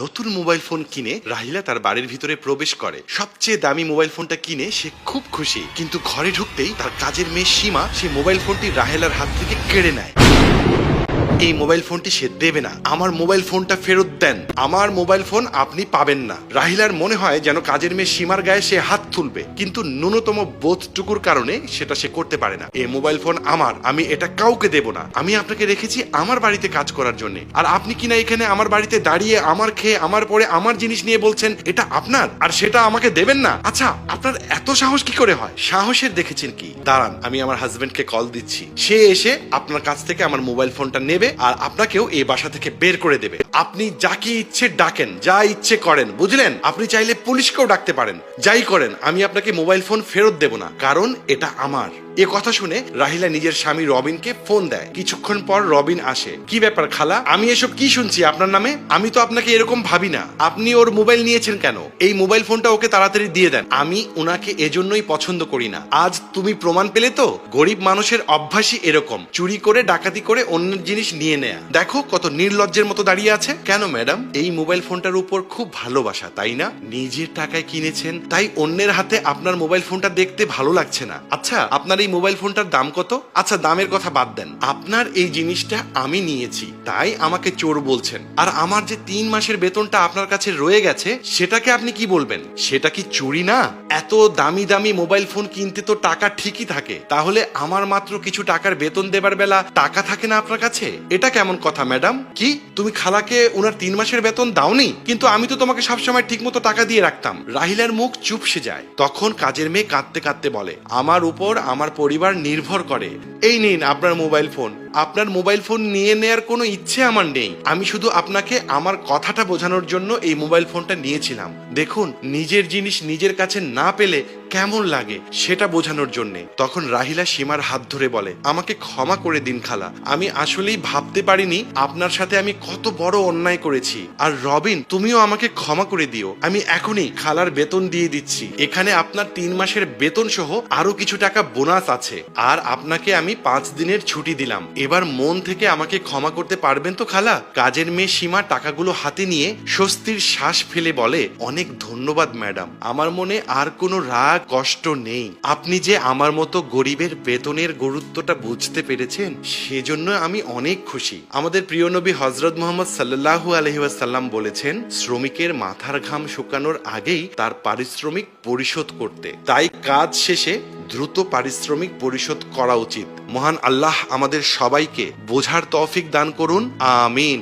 নতুন mobile phone কিনে রাহিলা তার বাড়ির ভিতরে প্রবেশ করে। সবচেয়ে দামি মোবাইল ফোনটা কিনে সে খুব খুশি, কিন্তু ঘরে ঢুকতেই তার কাজের মেয়ে সীমা সে মোবাইল ফোনটি রাহেলার হাত থেকে কেড়ে নেয়। এই মোবাইল ফোনটি সে দেবে না, আমার মোবাইল ফোনটা ফেরত দেন, আমার মোবাইল ফোন আপনি পাবেন না। রাহিলার মনে হয় যেন কাজের মেয়ে সীমার গায়ে সে হাত তুলবে, কিন্তু ন্যূনতম বোধটুকুর কারণে সেটা সে করতে পারে না। এই মোবাইল ফোন আমার, আমি এটা কাউকে দেব না। আমি আপনাকে রেখেছি আমার বাড়িতে কাজ করার জন্য, আর আপনি কিনা এখানে আমার বাড়িতে দাঁড়িয়ে আমার খেয়ে আমার পরে আমার জিনিস নিয়ে বলছেন এটা আপনার, আর সেটা আমাকে দেবেন না। আচ্ছা, আপনার এত সাহস কি করে হয়? সাহসের দেখেছেন কি? দাঁড়ান, আমি আমার হাজবেন্ডকে কল দিচ্ছি, সে এসে আপনার কাছ থেকে আমার মোবাইল ফোনটা নেবে আর আপনাকেও এই বাসা থেকে বের করে দেবে। আপনি যাকে ইচ্ছে ডাকেন, যা ইচ্ছে করেন, বুঝলেন? আপনি চাইলে পুলিশকেও ডাকতে পারেন, যাই করেন, আমি আপনাকে মোবাইল ফোন ফেরত দেব না, কারণ এটা আমার। এ কথা শুনে রাহিলা নিজের স্বামী রবিনকে ফোন দেয়। কিছুক্ষণ পর রবিন আসে। কি ব্যাপার খালা, আমি এসব কি শুনছি আপনার নামে? আমি তো আপনাকে এরকম ভাবি না। আপনি ওর মোবাইল নিয়েছেন কেন? এই মোবাইল ফোনটা ওকে তাড়াতাড়ি দিয়ে দেন। আমি ওনাকে এজন্যই পছন্দ করি না। আজ তুমি প্রমাণ পেলে তো, গরিব মানুষের অভ্যাসই এরকম, চুরি করে ডাকাতি করে অন্যের জিনিস নিয়ে নেয়া। দেখো কত নির্লজ্জের মতো দাঁড়িয়ে আছে। কেন ম্যাডাম, এই মোবাইল ফোনটার উপর খুব ভালোবাসা, তাই না? নিজের টাকায় কিনেছেন, তাই অন্যের হাতে আপনার মোবাইল ফোনটা দেখতে ভালো লাগছে না। আচ্ছা, আপনার এই মোবাইল ফোনটার দাম কত? আচ্ছা, দামের কথা বাদ দেন, আপনার এই জিনিসটা আমি নিয়েছি, তাই আমাকে চোর বলছেন। আর আমার যে 3 মাসের বেতনটা আপনার কাছে রয়ে গেছে, সেটাকে আপনি কি বলবেন? সেটা কি চুরি না? এত দামি দামি মোবাইল ফোন কিনতে তো টাকা ঠিকই থাকে, তাহলে আমার মাত্র কিছু টাকার বেতন দেবার বেলা টাকা থাকে না আপনার কাছে? এটা কেমন কথা ম্যাডাম? কি, তুমি খালাকে ওনার 3 মাসের বেতন দাওনি? কিন্তু আমি তো তোমাকে সবসময় ঠিক মতো টাকা দিয়ে রাখতাম। রাহিলার মুখ চুপসে যায়। তখন কাজের মেয়ে কাঁদতে কাঁদতে বলে, আমার উপর আমার পরিবার নির্ভর করে। এই নিন আপনার মোবাইল ফোন। আপনার মোবাইল ফোন নিয়ে নেয়ার কোনো ইচ্ছে আমার নেই, আমি শুধু আপনাকে আমার কথাটা বোঝানোর জন্য এই মোবাইল ফোনটা নিয়েছিলাম। দেখুন, নিজের জিনিস নিজের কাছে না পেলে কেমন লাগে সেটা বোঝানোর জন্যে। তখন রাহিলা সীমার হাত ধরে বলে, আমাকে ক্ষমা করে দিন খালা, আমি আসলেই ভাবতে পারিনি আপনার সাথে আমি কত বড় অন্যায় করেছি। আর রবিন, তুমিও আমাকে ক্ষমা করে দিও। আমি এখনই খালার বেতন দিয়ে দিচ্ছি, এখানে আপনার 3 মাসের বেতন সহ আরো কিছু টাকা বোনাস আছে, আর আপনাকে আমি 5 দিনের ছুটি দিলাম। এবার মন থেকে আমাকে ক্ষমা করতে পারবেন তো খালা? কাজের মেয়ে সীমা টাকাগুলো হাতে নিয়ে স্বস্তির শ্বাস ফেলে বলে, অনেক ধন্যবাদ ম্যাডাম, আমার মনে আর কোনো রাগ কষ্ট নেই। আপনি যে আমার মতো গরিবের বেতনের গুরুত্বটা বুঝতে পেরেছেন, সেজন্য আমি অনেক খুশি। আমাদের প্রিয় নবী হযরত মুহাম্মদ সাল্লাল্লাহু আলাইহি ওয়াসাল্লাম বলেছেন, শ্রমিকের মাথার ঘাম শুকানোর আগেই তার পারিশ্রমিক পরিশোধ করতে, তাই কাজ শেষে দ্রুত পারিশ্রমিক পরিশোধ করা উচিত। মহান আল্লাহ আমাদের সবাইকে বোঝার তৌফিক দান করুন, আমিন।